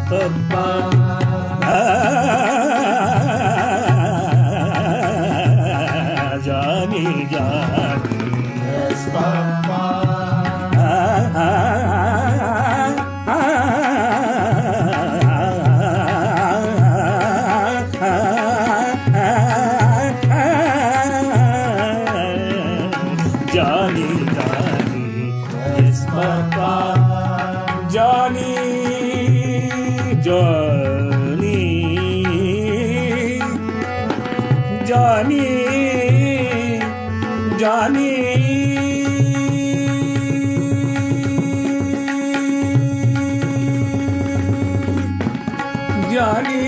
Papa. Johnny, Johnny. Yes, Papa. Johnny, Johnny, yes, Papa. Johnny, Johnny, Johnny, Johnny. Johnny,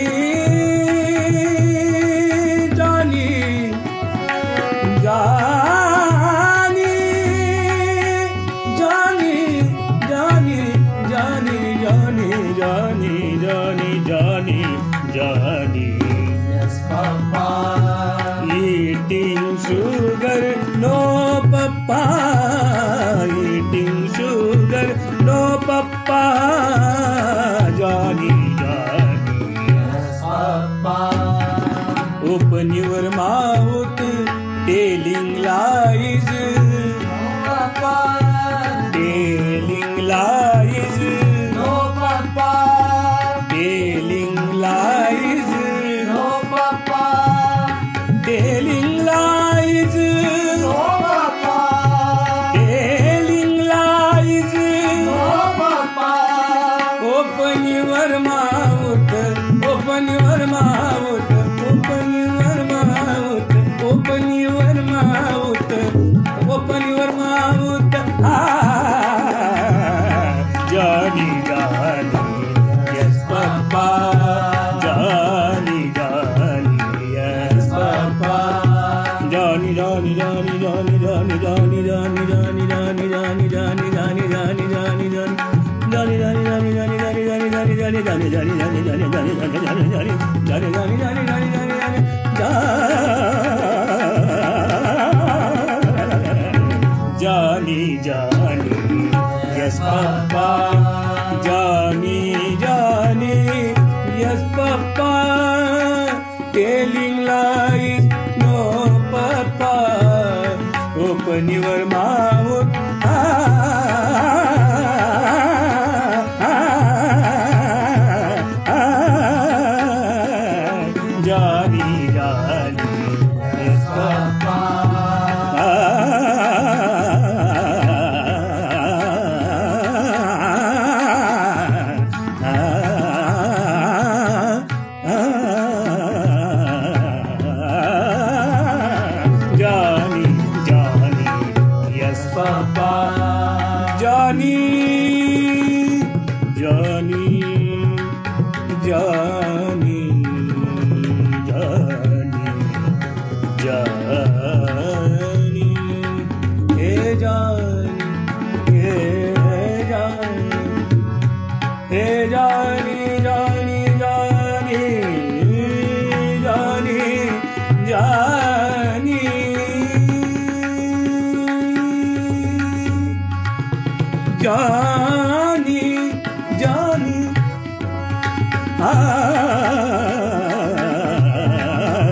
Johnny, Johnny, Johnny, Johnny, Johnny, Johnny, Johnny, Johnny, Johnny. Yes, Papa. Eating sugar, no papa. Eating sugar, no papa. Johnny, Johnny. Yes, Papa. Open your mouth, telling lies. No, Papa. Telling lies. No, Papa. Telling lies. No, Papa. Telling lies. No, Papa. Telling lies. No, Papa. Open your mouth. Open your mouth. Open your mouth. Open your mouth. Open your mouth. Johnny, Johnny, yes, Papa. Johnny, Johnny, yes, Papa. Johnny, Johnny, Johnny, Johnny, Johnny, Johnny, Johnny, Johnny, Johnny, Johnny, Johnny, Johnny, Johnny, Johnny, Johnny. Johnny, Johnny, Johnny, Johnny, Johnny, Johnny, Johnny, Johnny, Johnny, Johnny, Johnny, Johnny, Johnny, Johnny, Johnny, Johnny, Johnny, Johnny, yes, Papa. Johnny, Johnny, yes, Papa. Telling lies, no, Papa. Open your mouth. Johnny, Johnny, yes, Papa. Johnny, Johnny, yes, Papa. Johnny, Johnny, Johnny, Johnny, Johnny, hey Johnny, hey Johnny, hey Johnny, Johnny, Johnny, Johnny, Johnny. Johnny, Johnny,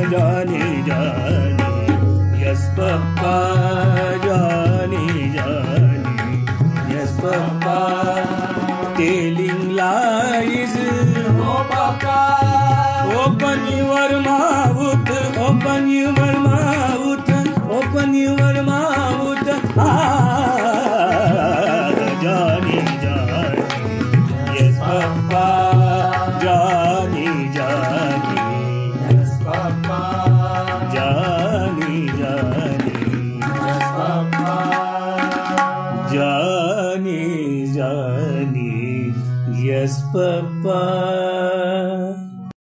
Johnny, Johnny, yes, Papa. Johnny, Johnny, yes, Papa. Telling lies, No, Papa. open your mouth, open your mouth, open your mouth. Johnny, Johnny, yes, Papa. Johnny, Johnny, Yes, Papa. Johnny, Johnny, Yes, Papa. Johnny, Johnny, yes, Papa.